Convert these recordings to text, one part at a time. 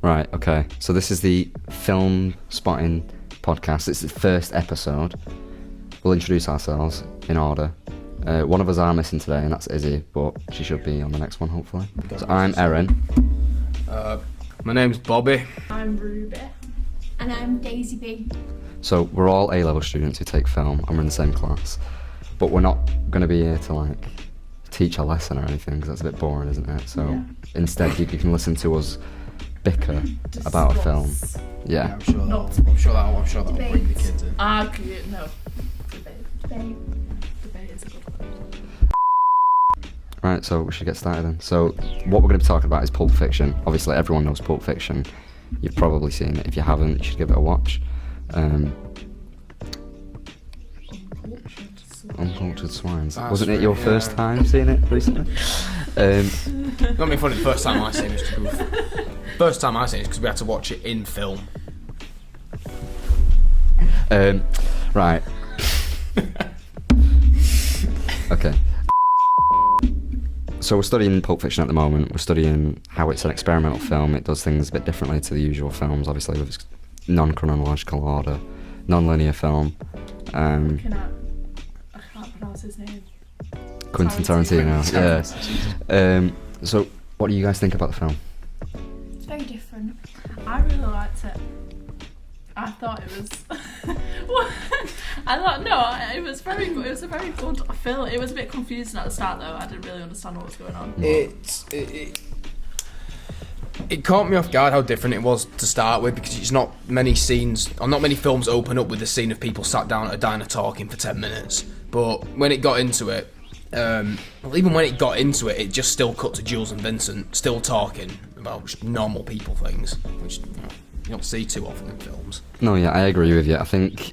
Right, okay. So this is the Film Spotting podcast. It's the first episode. We'll introduce ourselves in order. One of us are missing today, and that's Izzy, but she should be on the next one, hopefully. So I'm Eren. My name's Bobby. I'm Ruby. And I'm Daisyb. So we're all A-level students who take film, and we're in the same class. But we're not going to be here to, teach a lesson or anything, because that's a bit boring, isn't it? So instead, you can listen to us bicker about a film. Yeah. I'm sure that'll bring the kids in. Argue, no. Debate. Debate is a good one. Right, so we should get started then. So what we're going to be talking about is Pulp Fiction. Obviously, everyone knows Pulp Fiction. You've probably seen it. If you haven't, you should give it a watch. Uncultured Swines. Wasn't it your first time seeing it recently? Not me funny, the first time I seen it was to goof. First time I seen it because we had to watch it in film. Right. Okay. So we're studying Pulp Fiction at the moment. We're studying how it's an experimental film. It does things a bit differently to the usual films, obviously, with its non-chronological order, non-linear film. I can't pronounce his name. Quentin Tarantino, yeah. So what do you guys think about the film? It's very different. I really liked it. I thought it was... it was very good. It was a very good film. It was a bit confusing at the start, though. I didn't really understand what was going on. It caught me off guard how different it was to start with, because it's not many scenes, or not many films open up with the scene of people sat down at a diner talking for 10 minutes. But when it got into it, even when it got into it, it just still cut to Jules and Vincent still talking about just normal people things, which you don't see too often in films. No, yeah, I agree with you. I think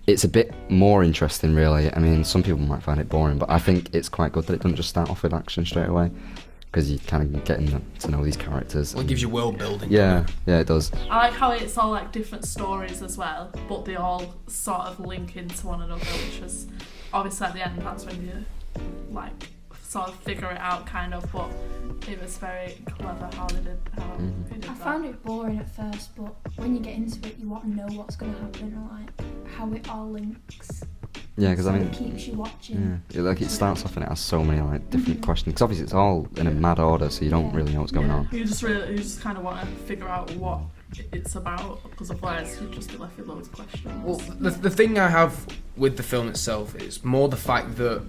it's a bit more interesting, really. I mean, some people might find it boring, but I think it's quite good that it doesn't just start off with action straight away, because you kind of getting to know these characters. Well, it gives you world building. Yeah, it does. I like how it's all different stories as well, but they all sort of link into one another, which is obviously at the end, that's when you sort of figure it out, kind of, but it was very clever how they did I found it boring at first, but when you get into it, you want to know what's going to happen, or how it all links. Yeah, because so I mean, it keeps you watching. Yeah, it starts off and it has so many different questions. Because obviously it's all in a mad order, so you don't really know what's going on. You just kind of want to figure out what it's about, because otherwise you'd just be left with loads of questions. Well, the thing I have with the film itself is more the fact that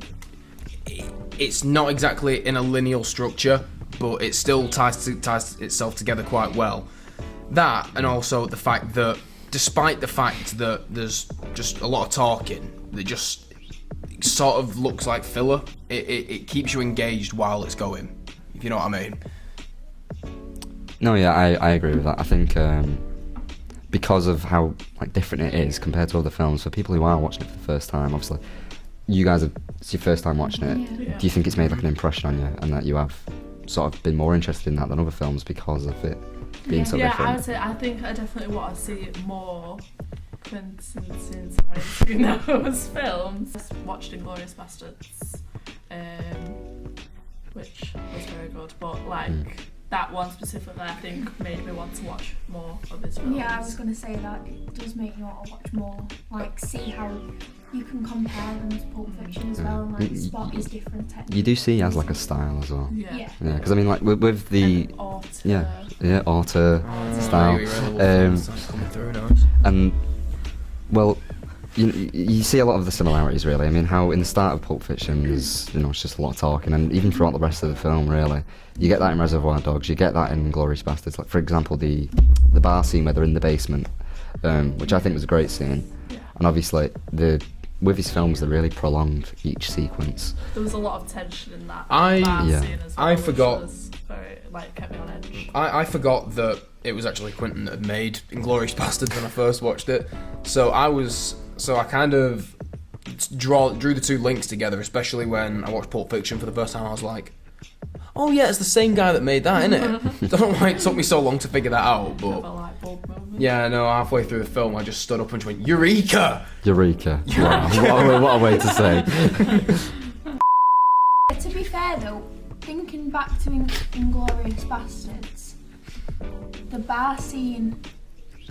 it's not exactly in a linear structure, but it still ties itself together quite well. That, and also the fact that despite the fact that there's just a lot of talking that just sort of looks like filler, it keeps you engaged while it's going, if you know what I mean. No, yeah, I agree with that. I think because of how different it is compared to other films, for people who are watching it for the first time, obviously, you guys it's your first time watching it. Yeah. Do you think it's made an impression on you, and that you have sort of been more interested in that than other films because of it being so different? I would say I think I definitely want to see more Quentin Tarantino's films. I watched Inglourious Bastards, which was very good, but that one specifically, I think, made me want to watch more of his films. Yeah, I was going to say that it does make you want to watch more, see how you can compare them to Pulp Fiction as well, and spot his different techniques. You do see he has a style as well. Yeah. Yeah, because I mean, with the auteur style, Coming through now. and well, you see a lot of the similarities, really. I mean, how in the start of Pulp Fiction there's it's just a lot of talking, and even throughout the rest of the film, really, you get that in Reservoir Dogs, you get that in Inglourious Bastards. For example, the bar scene where they're in the basement, which I think was a great scene, and obviously with his films, they really prolonged each sequence. There was a lot of tension in that bar scene as well. I forgot. Which was very, kept me on edge. I forgot that it was actually Quentin that had made Inglourious Bastards when I first watched it. So I kind of drew the two links together, especially when I watched Pulp Fiction for the first time. I was like, oh yeah, it's the same guy that made that, innit? I don't know why it took me so long to figure that out, but yeah, no, halfway through the film I just stood up and just went, Eureka! Eureka. Wow. what a way to say. To be fair though, thinking back to Inglourious Bastards, the bar scene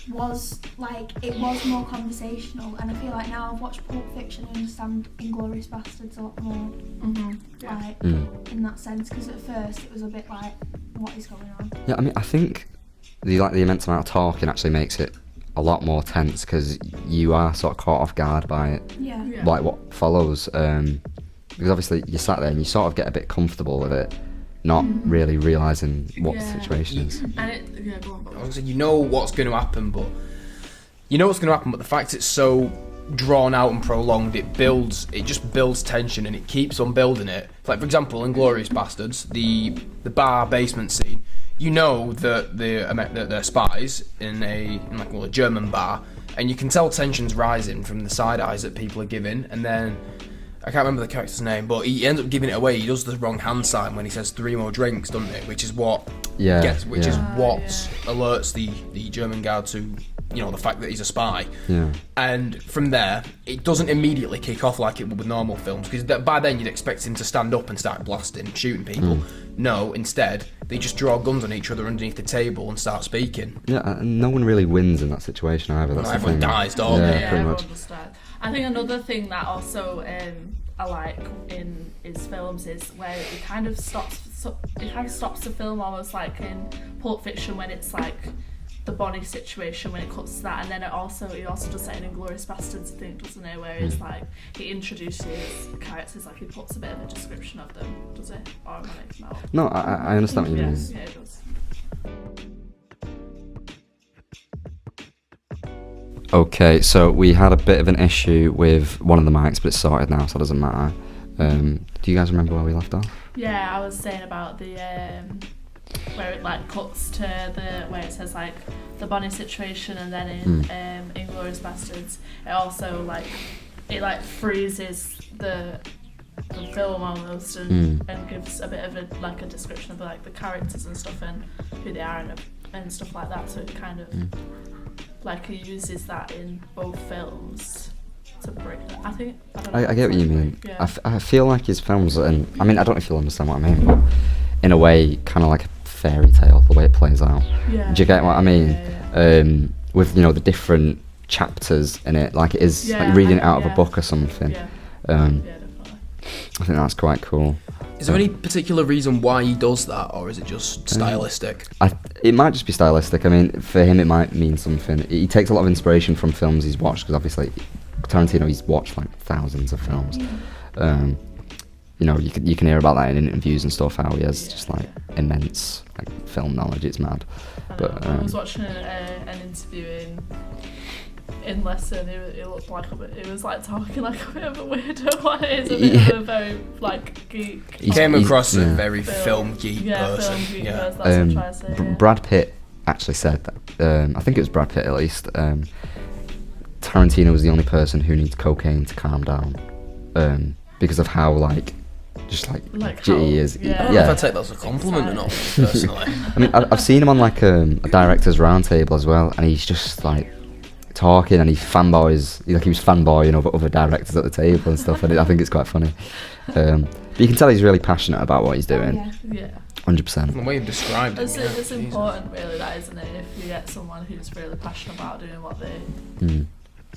was like, it was more conversational, and I feel like now I've watched Pulp Fiction, I understand Inglourious Bastards a lot more, like in that sense, because at first it was a bit like, what is going on? Yeah, I mean, I think the immense amount of talking actually makes it a lot more tense, because you are sort of caught off guard by it, like what follows, because obviously you sat there and you sort of get a bit comfortable with it, not really realising what the situation is. And go on, Bob. I was gonna say, you know what's going to happen, but the fact it's so drawn out and prolonged, it just builds tension, and it keeps on building it. Like, for example, Inglourious Bastards, the bar basement scene. You know that they're spies in a German bar, and you can tell tension's rising from the side eyes that people are giving, and then I can't remember the character's name, but he ends up giving it away. He does the wrong hand sign when he says 3 more drinks, doesn't it? Which is what alerts the German guard to, the fact that he's a spy. Yeah. And from there, it doesn't immediately kick off like it would with normal films, because by then you'd expect him to stand up and start blasting, shooting people. No, instead, they just draw guns on each other underneath the table and start speaking. Yeah, and no one really wins in that situation either. That's Everyone dies, don't they? they? Yeah, pretty much. I think another thing that also I like in his films is where it kind of stops the film almost like in Pulp Fiction, when it's like the Bonnie situation, when it cuts to that, and then he also does that in Inglourious Bastards, I think, doesn't he, where it's like he introduces characters, like he puts a bit of a description of them, does it? Or am I making that up? No, I understand what you mean. Yeah, it does. Okay, so we had a bit of an issue with one of the mics, but it's sorted now, so it doesn't matter. Do you guys remember where we left off? Yeah, I was saying about the where it like cuts to where it says like the Bonnie situation, and then in Inglourious Bastards, it also like freezes the film almost, and gives a bit of a description of like the characters and stuff and who they are and stuff like that. So it kind of like he uses that in both films to break that. I get what you mean. Yeah. I feel like his films, and I mean, I don't know if you'll understand what I mean, but in a way, kind of like a fairy tale, the way it plays out. Yeah. Do you get what I mean? Yeah. With the different chapters in it, like it is like reading it out of a book or something. Yeah. Definitely. I think that's quite cool. Is there any particular reason why he does that, or is it just stylistic? It might just be stylistic. I mean, for him, it might mean something. He takes a lot of inspiration from films he's watched, because obviously Tarantino, he's watched like thousands of films. You can hear about that in interviews and stuff, how he has just like immense like film knowledge. It's mad. But I was watching an interview in Lesson. He looked like he was like talking like a bit of a weirdo. Like he's a bit of a very like geek. He came across as a very film geek person. Film geek person. That's what I'm trying to say. Brad Pitt actually said that. I think it was Brad Pitt at least. Tarantino was the only person who needs cocaine to calm down, because of how just jitty he is. Yeah. I don't know if I'd take that as a compliment or not, personally. I mean, I've seen him on like a director's roundtable as well, and he's just like talking, and he was fanboying over other directors at the table and stuff, and I think it's quite funny. But you can tell he's really passionate about what he's doing. Yeah. 100%. The way you've described it. It's important, really, that, isn't it? If you get someone who's really passionate about doing what they're doing,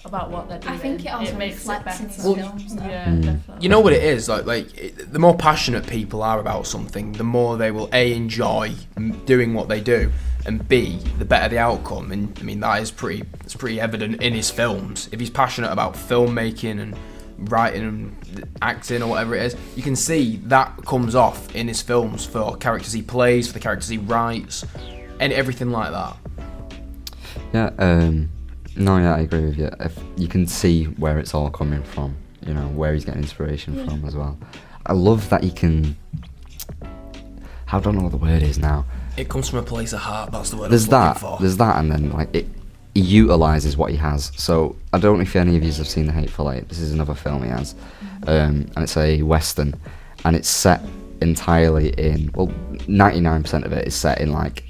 I think it also makes reflects it in better. his films, though. Yeah, definitely. You know what it is, the more passionate people are about something, the more they will enjoy doing what they do, and B, the better the outcome. And I mean, it's pretty evident in his films. If he's passionate about filmmaking and writing and acting or whatever it is, you can see that comes off in his films for characters he plays, for the characters he writes, and everything like that. Yeah. No, yeah, I agree with you. If you can see where it's all coming from, where he's getting inspiration from as well. I love that he can. I don't know what the word is now. It comes from a place of heart. That's the word. There's I'm looking for. There's that, and then he utilises what he has. So I don't know if any of you have seen The Hateful Eight. This is another film he has, and it's a western, and it's set entirely in 99% of it is set in like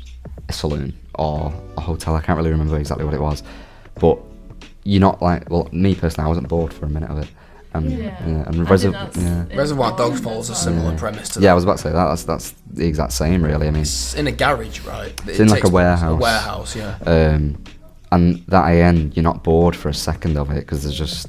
a saloon or a hotel. I can't really remember exactly what it was. But you're not me personally, I wasn't bored for a minute of it. And Yeah. and I think that's Reservoir Dogs important follows a as well. similar premise to that. yeah, I was about to say that's the exact same, really. I mean, It's in a garage, right? it's in like a warehouse. A warehouse, yeah. And that end, you're not bored for a second of it because there's just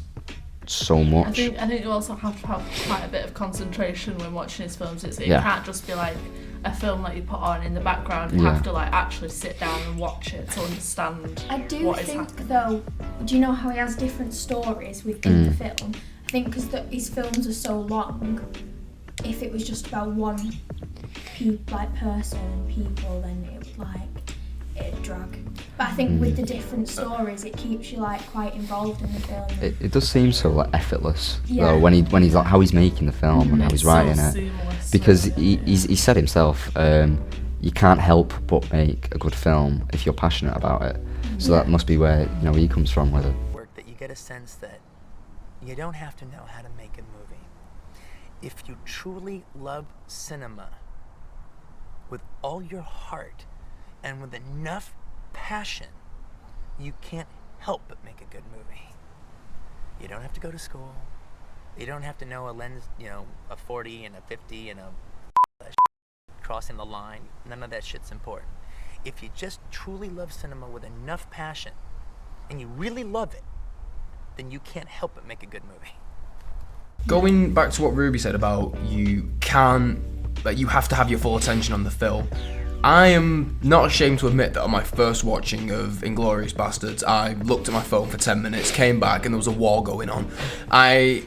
so much. I think you also have to have quite a bit of concentration when watching his films. It Yeah. can't just be like a film that you put on in the background. You Yeah. have to like actually sit down and watch it to understand I do what is think happening. though, do you know how he has different stories within the film? I think because his films are so long, if it was just about one person and people, then it would it'd drag. But I think with the different stories, it keeps you like quite involved in the film. It does seem so like effortless Yeah. though when he's like how he's making the film and how he's It's writing so it, seamless, because really. he said himself, you can't help but make a good film if you're passionate about it. So that must be where he comes from. Whether work that you get a sense that you don't have to know how to make a movie. If you truly love cinema with all your heart and with enough passion, you can't help but make a good movie. You don't have to go to school. You don't have to know a lens, a 40 and a 50 and a crossing the line. None of that shit's important. If you just truly love cinema with enough passion and you really love it, then you can't help but make a good movie. Going back to what Ruby said about you have to have your full attention on the film. I am not ashamed to admit that on my first watching of Inglourious Bastards, I looked at my phone for 10 minutes, came back, and there was a war going on. I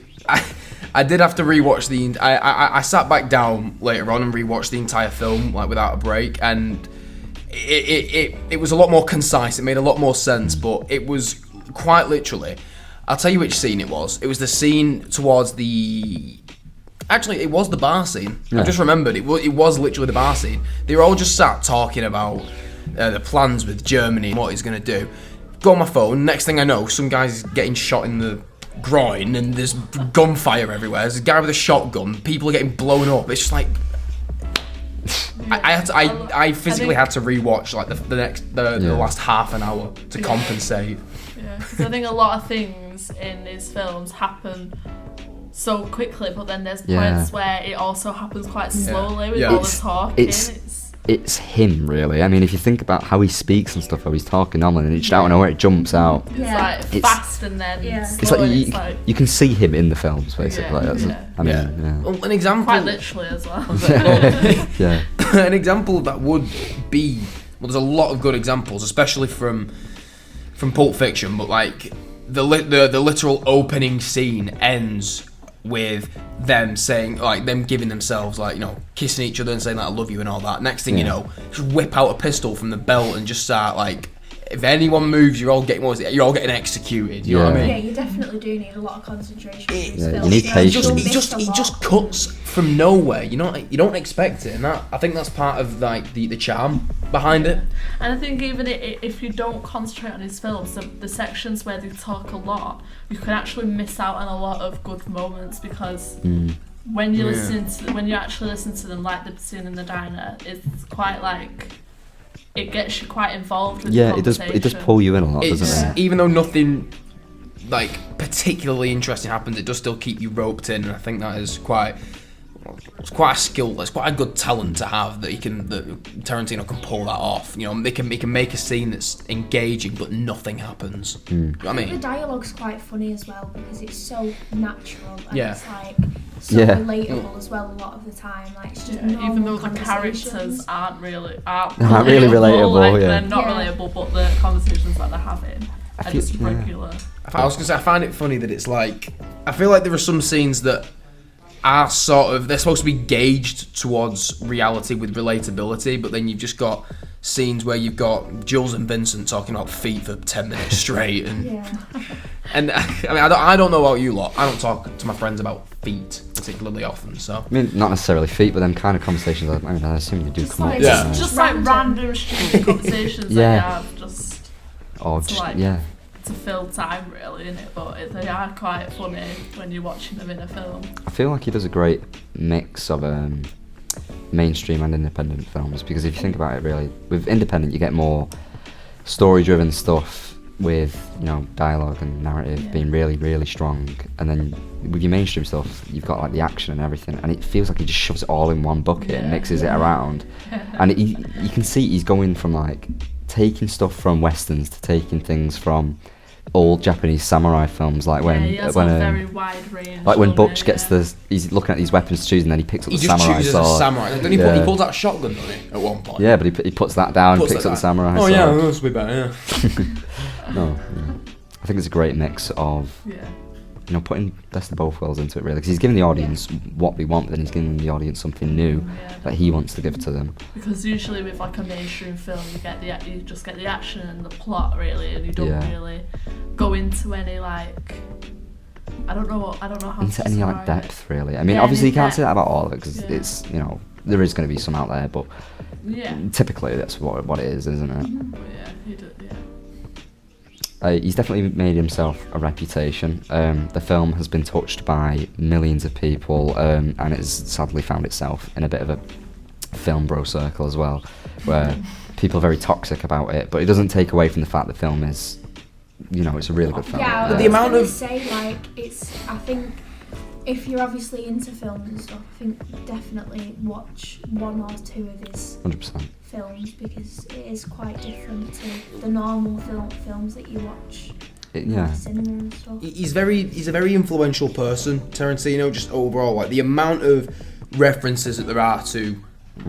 did have to rewatch I sat back down later on and rewatched the entire film without a break, and it was a lot more concise. It made a lot more sense, but it was quite literally. I'll tell you which scene it was. It was the scene towards the. Actually, it was the bar scene. Yeah. I just remembered. It was literally the bar scene. They were all just sat talking about the plans with Germany and what he's going to do. Go on my phone. Next thing I know, some guy's getting shot in the groin and there's gunfire everywhere. There's a guy with a shotgun. People are getting blown up. It's just like. I physically had to rewatch the last half an hour to compensate. Yeah, because I think a lot of things in his films happen so quickly, but then there's points where it also happens quite slowly with all the talking. It's him, really. I mean, if you think about how he speaks and stuff, how he's talking normally, and each out of nowhere it jumps out. It's fast and then It's slow, like you can see him in the films, basically. Yeah. An example. Quite literally as well. Yeah. An example that would be there's a lot of good examples, especially from Pulp Fiction, but like the literal opening scene ends with them saying, like, them giving themselves, like, kissing each other and saying that I love you and all that. Next thing you know, just whip out a pistol from the belt and just start, like, if anyone moves, you're all getting executed. You know what I mean? Yeah, you definitely do need a lot of concentration. In these you films. need patience. He just cuts from nowhere. You don't expect it, and I think that's part of like the charm behind it. And I think even if you don't concentrate on his films, the sections where they talk a lot, you can actually miss out on a lot of good moments because when you when you actually listen to them, like the scene in the diner, it's quite like. It gets you quite involved with the conversation. It does pull you in a lot, doesn't it? Even though nothing like particularly interesting happens, it does still keep you roped in, and I think that is quite a skill. It's quite a good talent to have that Tarantino can pull that off. They can make a scene that's engaging, but nothing happens. You know what I mean? The dialogue's quite funny as well because it's so natural and it's like so Yeah. relatable as well a lot of the time. Like it's just even though the conversations. characters aren't really relatable, like, yeah. They're not relatable, but the conversations that they're having are just regular. I was gonna say I find it funny that it's like I feel like there are some scenes that are they're supposed to be gauged towards reality with relatability, but then you've just got scenes where you've got Jules and Vincent talking about feet for 10 minutes straight, and and I mean I don't know about you lot. I don't talk to my friends about feet particularly often, so I mean, not necessarily feet, but them kind of conversations. I mean, I assume they do come up. Just like random stupid conversations that you have just to fill time, really, innit? But they are quite funny when you're watching them in a film. I feel like he does a great mix of mainstream and independent films, because if you think about it, really, with independent you get more story-driven stuff, with, you know, dialogue and narrative being really, really strong, and then with your mainstream stuff, you've got like the action and everything, and it feels like he just shoves it all in one bucket and mixes it around. And you can see he's going from like taking stuff from westerns to taking things from old Japanese samurai films, like when he has a very wide range. like when on Butch it, gets he's looking at these weapons to choose, and then he picks up He the just samurai chooses sword. a samurai. Then he pulls out a shotgun, doesn't he, at one point? Yeah, but he puts that down and picks up the samurai sword. Yeah, that's be better. No, I think it's a great mix of Yeah. you know, putting best of both worlds into it, really, because he's giving the audience what they want, but then he's giving the audience something new that he wants to give to them. Because usually with like a mainstream film, you just get the action and the plot, really, and you don't really go into any like I don't know how into to any like describe depth, really. I mean, obviously you can't say that about all of it, because it's, you know, there is going to be some out there, but typically that's what it is, isn't it? But yeah, he did, he's definitely made himself a reputation. The film has been touched by millions of people, and it's sadly found itself in a bit of a film bro circle as well, where people are very toxic about it, but it doesn't take away from the fact the film is, you know, it's a really good film. Yeah, the amount of say, like, I think if you're obviously into films and stuff, I think definitely watch one or two of his 100%. films, because it is quite different to the normal films that you watch in the cinema and stuff. He's a very influential person, Tarantino, just overall. Like the amount of references that there are to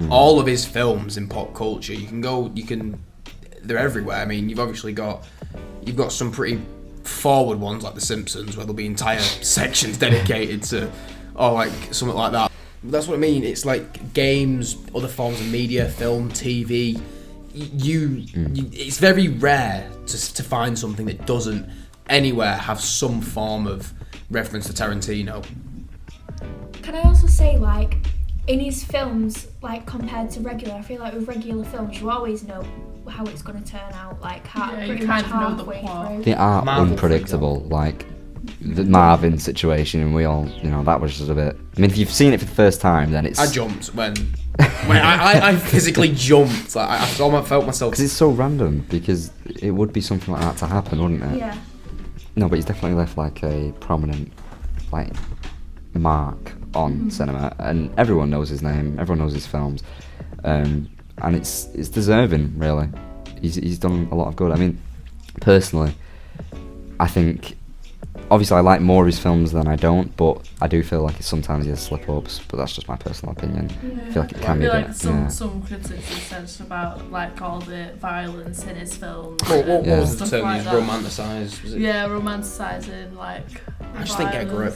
all of his films in pop culture. They're everywhere. I mean, you've got some pretty forward ones like The Simpsons, where there'll be entire sections dedicated to, or like something like that. That's what I mean. It's like games, other forms of media, film, TV. It's very rare to find something that doesn't anywhere have some form of reference to Tarantino. Can I also say, like, in his films, like compared to regular, I feel like with regular films, you always know how it's going to turn out. Like, you kind of know the plot. They are Marvel, unpredictable. Like the Marvin situation, and we all, you know, that was just a bit. I mean, if you've seen it for the first time, then it's. I jumped when I physically jumped. Like I felt myself. Because it's so random. Because it would be something like that to happen, wouldn't it? Yeah. No, but he's definitely left like a prominent, like, mark on cinema, and everyone knows his name. Everyone knows his films, and it's deserving, really. He's done a lot of good. I mean, personally, I think. Obviously, I like more of his films than I don't, but I do feel like sometimes he has slip-ups, but that's just my personal opinion. I feel like it can be a bit, some critics have said about like all the violence in his films. What was the stuff term like used? that. Romanticised? Was it? Yeah, romanticising like. I just think get a grip.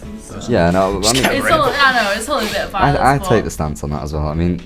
Yeah, no, I mean, it's only a bit of violence. I take the stance on that as well. I mean,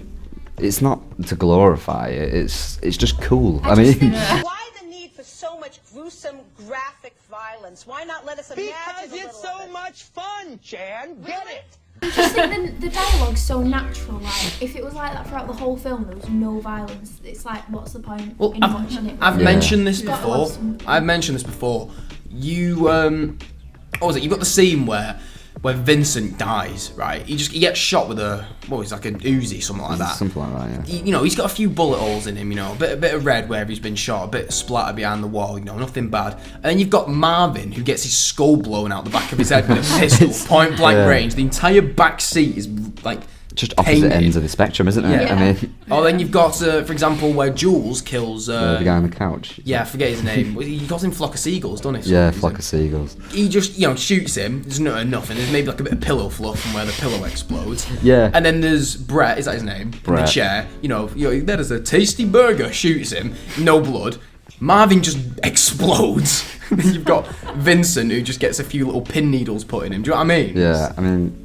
it's not to glorify it. It's just cool. I mean, Why the need for so much gruesome, graphic violence? Why not let us imagine Because it's so much fun, Jan. Get it? I just think the dialogue's so natural. Like, if it was like that throughout the whole film, there was no violence. It's like, what's the point in watching it? I've mentioned this Gotta before. have some- I've mentioned this before. You what was it? You've got the scene where Vincent dies, right? He gets shot with like an Uzi, something like that. something like that. Yeah. He's got a few bullet holes in him, a bit of red where he's been shot, a bit of splatter behind the wall, nothing bad. And then you've got Marvin, who gets his skull blown out the back of his head with a pistol, point blank range. The entire back seat is like Just opposite painted. ends of the spectrum, isn't it? Yeah. I mean, Then you've got, for example, where Jules kills the guy on the couch. I forget his name. He calls him Flock of Seagulls, doesn't he? Yeah, flock of seagulls. He just, shoots him. There's nothing. There's maybe like a bit of pillow fluff from where the pillow explodes. Yeah. And then there's Brett, is that his name? In the Brett. chair. That is a tasty burger. Shoots him. No blood. Marvin just explodes. Then you've got Vincent, who just gets a few little pin needles put in him. Do you know what I mean? Yeah, I mean,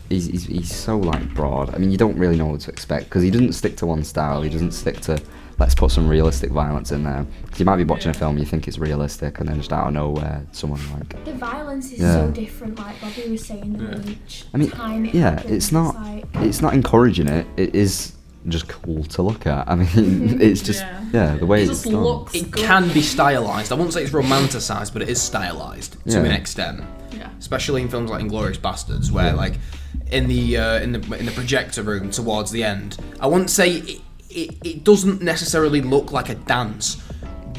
he's so like broad. I mean, you don't really know what to expect, because he doesn't stick to one style. He doesn't stick to, let's put some realistic violence in there. Because you might be watching a film, you think it's realistic, and then just out of nowhere, someone like. The violence is so different, like Bobby was saying, in each time it happens, it's not encouraging it. It is just cool to look at. I mean, it's just the way it's done. looks It good. can be stylised. I wouldn't say it's romanticised, but it is stylised to an extent. Yeah. Especially in films like *Inglourious Bastards*, where like in the projector room towards the end, I wouldn't say it doesn't necessarily look like a dance,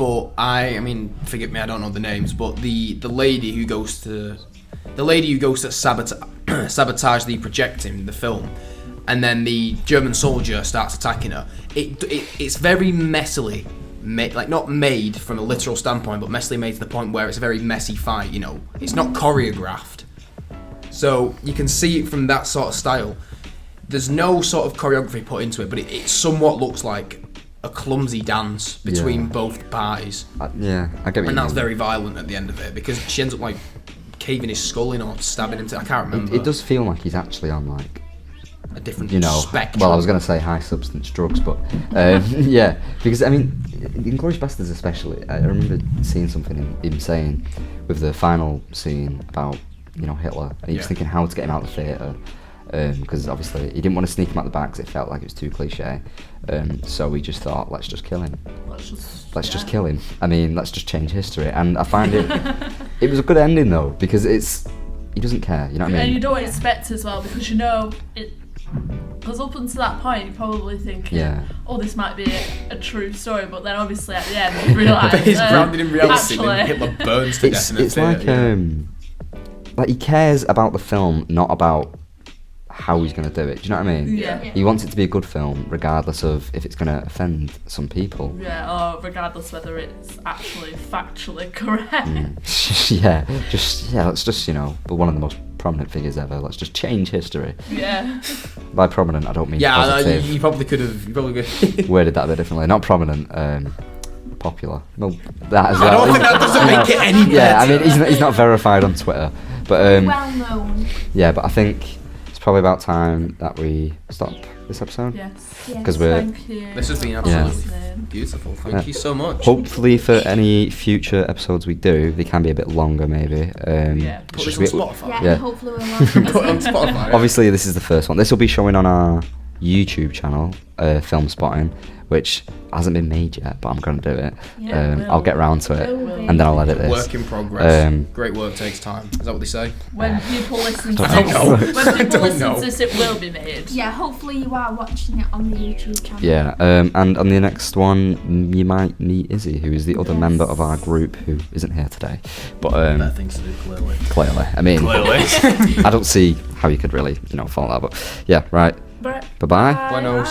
but I mean, forgive me, I don't know the names, but the lady who goes to sabotage the projector in the film, and then the German soldier starts attacking her. It's very messily made, like not made from a literal standpoint, but messily made to the point where it's a very messy fight. You know, it's not choreographed, so you can see it from that sort of style. There's no sort of choreography put into it, but it somewhat looks like a clumsy dance between both parties. I get what you and that's mean. very violent at the end of it, because she ends up like caving his skull in or stabbing him. I can't remember. It does feel like he's actually on like a different spectrum. Well, I was going to say high substance drugs, but yeah, because I mean, Inglourious Basterds especially, I remember seeing something him saying with the final scene about Hitler, and he was thinking how to get him out of the theatre. Because obviously he didn't want to sneak him out the back because it felt like it was too cliche. So we just thought, let's just kill him. Let's just kill him. I mean, let's just change history. And I find it was a good ending though, because he doesn't care. You know what I mean? And you don't expect as well, because because up until that point you're probably thinking, oh, this might be a true story, but then obviously at the end you realise he's grounded in reality. Actually, And Hitler burns to death in a it's theatre. Like he cares about the film, not about how he's going to do it. Do you know what I mean? Yeah. He wants it to be a good film, regardless of if it's going to offend some people. Yeah, or regardless whether it's actually factually correct. Let's just but one of the most prominent figures ever. Let's just change history. Yeah. By prominent, I don't mean positive. You probably could have. Worded that a bit differently. Not prominent. Popular. Well, that as well. I don't think that doesn't make it any better. Yeah, I mean he's not verified on Twitter, but well known. Yeah, but I think it's probably about time that we stop this episode. Yes. Because we're. Thank you. This has been absolutely beautiful. Thank you so much. Hopefully, for any future episodes we do, they can be a bit longer, maybe. Put this on Spotify. Yeah, hopefully we'll Put it on Spotify. Obviously, this is the first one. This will be showing on our YouTube channel, Film Spotting, which hasn't been made yet, but I'm going to do it. I'll get round to it, and then I'll edit this. Work in progress. Great work takes time. Is that what they say? When people listen to this, when people listen to this, it will be made. Yeah, hopefully you are watching it on the YouTube channel. Yeah, and on the next one, you might meet Izzy, who is the other member of our group who isn't here today. But better things to do, clearly. Clearly, I mean, I don't see how you could really, fault that. But yeah, right. Bye bye. Buenos.